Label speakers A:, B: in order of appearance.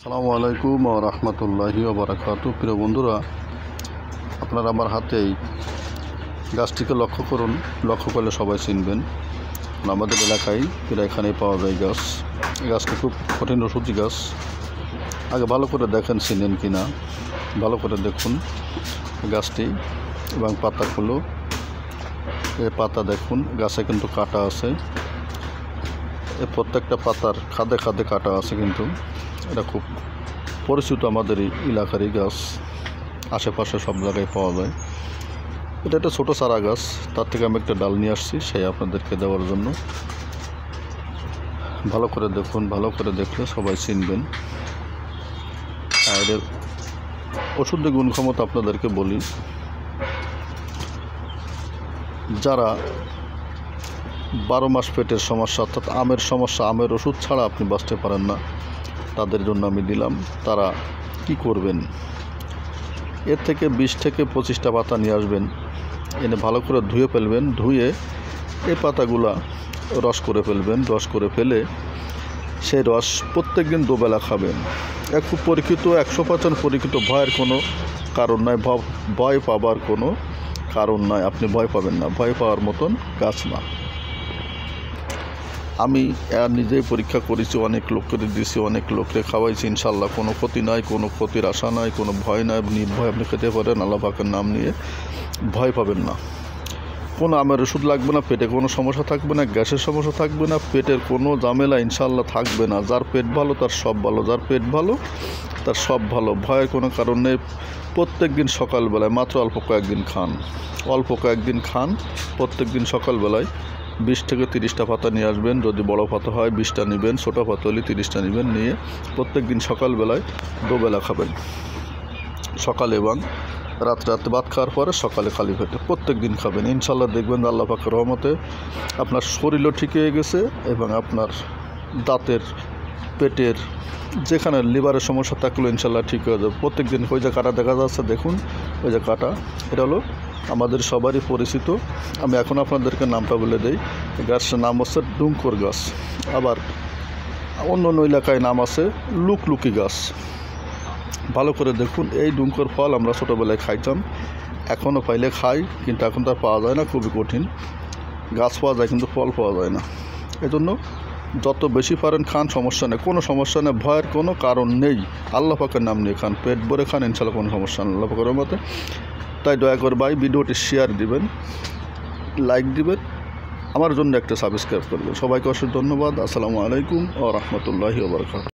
A: আসসালামু আলাইকুম ওয়া রাহমাতুল্লাহি ওয়া বারাকাতুহু। প্রিয় বন্ধুরা, আপনারা আমার হাতেই গাছটিকে লক্ষ্য করুন। লক্ষ্য করলে সবাই চিনবেন। আমাদের এলাকায় প্রায় এখানেই পাওয়া যায় গাছ। এই গাছটি খুব কঠিন ওষুধি গাছ। আগে ভালো করে দেখেন চিনেন কি না, ভালো করে দেখুন গাছটি এবং পাতাগুলো। এই পাতা দেখুন, গাছে কিন্তু কাটা আছে। এই প্রত্যেকটা পাতার খাদে খাদে কাটা আছে, কিন্তু এটা খুব পরিচিত আমাদের এই এলাকারই গাছ। আশেপাশে সব জায়গায় পাওয়া যায়। এটা একটা ছোটো চারা গাছ, তার থেকে আমি একটা ডাল নিয়ে আসছি সেই আপনাদেরকে দেওয়ার জন্য। ভালো করে দেখুন, ভালো করে দেখলে সবাই চিনবেন। আর এর ওষুধের গুণ ক্ষমতা আপনাদেরকে বলি। যারা 12 মাস পেটের সমস্যা, অর্থাৎ আমের সমস্যা, আমের ওষুধ ছাড়া আপনি বাঁচতে পারেন না, তাদের জন্য আমি দিলাম। তারা কি করবেন, এর থেকে 20 থেকে 25টা পাতা নিয়ে আসবেন, এনে ভালো করে ধুয়ে ফেলবেন। ধুয়ে এই পাতাগুলা রস করে ফেলবেন। রস করে ফেলে সেই রস প্রত্যেক দিন দুবেলা খাবেন। খুব পরীক্ষিত, 100% পরীক্ষিত। ভয়ের কোনো কারণ নাই, ভয় পাবার কোনো কারণ নাই। আপনি ভয় পাবেন না, ভয় পাওয়ার মতন গাছ না। আমি নিজেই পরীক্ষা করেছি, অনেক লোককে দিয়েছি, অনেক লোককে খাওয়াইছি। ইনশাল্লাহ কোনো ক্ষতি নাই, কোনো ক্ষতির আশা নাই, কোনো ভয় নাই। নির্ভয় আপনি খেতে পারেন। আল্লাহ পাকের নাম নিয়ে ভয় পাবেন না। কোনো আমের ওষুধ লাগবে না, পেটে কোনো সমস্যা থাকবে না, গ্যাসের সমস্যা থাকবে না, পেটের কোনো ঝামেলা ইনশাল্লাহ থাকবে না। যার পেট ভালো তার সব ভালো, যার পেট ভালো তার সব ভালো। ভয়ের কোনো কারণ নেই। প্রত্যেক দিন সকালবেলায় মাত্র অল্প কয়েকদিন খান, অল্প কয়েকদিন খান। প্রত্যেক দিন সকালবেলায় 20 থেকে 30টা পাতা নিয়ে আসবেন। যদি বড় পাতা হয় 20টা নেবেন, ছোটো পাতা হলে 30টা নেবেন। নিয়ে প্রত্যেক দিন সকালবেলায় দুবেলা খাবেন, সকালে এবং রাত্রে ভাত খাওয়ার পরে সকালে খালি পেটে প্রত্যেক দিন খাবেন। ইনশাল্লাহ দেখবেন আল্লাহ পাকের রহমতে আপনার শরীরও ঠিক হয়ে গেছে এবং আপনার দাঁতের, পেটের, যেখানে লিভারের সমস্যা থাকলেও ইনশাল্লাহ ঠিক হয়ে যাবে। প্রত্যেক দিন ওই যে কাটা দেখা যাচ্ছে, দেখুন ওই যে কাটা, এটা হলো আমাদের সবারই পরিচিত। আমি এখন আপনাদেরকে নামটা বলে দিই। গাছের নাম হচ্ছে ডুমকর গাছ। আবার অন্য অন্য এলাকায় নাম আছে লুকলুকি গাছ। ভালো করে দেখুন। এই ডুমকর ফল আমরা ছোটোবেলায় খাইতাম, এখনও পাইলে খাই, কিন্তু এখন তার পাওয়া যায় না, খুবই কঠিন। গাছ পাওয়া যায় কিন্তু ফল পাওয়া যায় না। এজন্য যত বেশি পারেন খান, সমস্যা নেই, কোনো সমস্যা নেই, ভয়ের কোনো কারণ নেই। আল্লাহ পাকের নাম নিয়ে খান, পেট ভরে খান, ইনশাল্লাহ কোনো সমস্যা নেই আল্লাহ পাকের মতে। তাই দয়া করে ভাই ভিডিওটি শেয়ার দিবেন, লাইক দিবেন, আমার জন্য একটা সাবস্ক্রাইব করবেন। সবাইকে অসংখ্য ধন্যবাদ। আসসালামু আলাইকুম ওয়া রাহমাতুল্লাহি ওয়া বারাকাতুহু।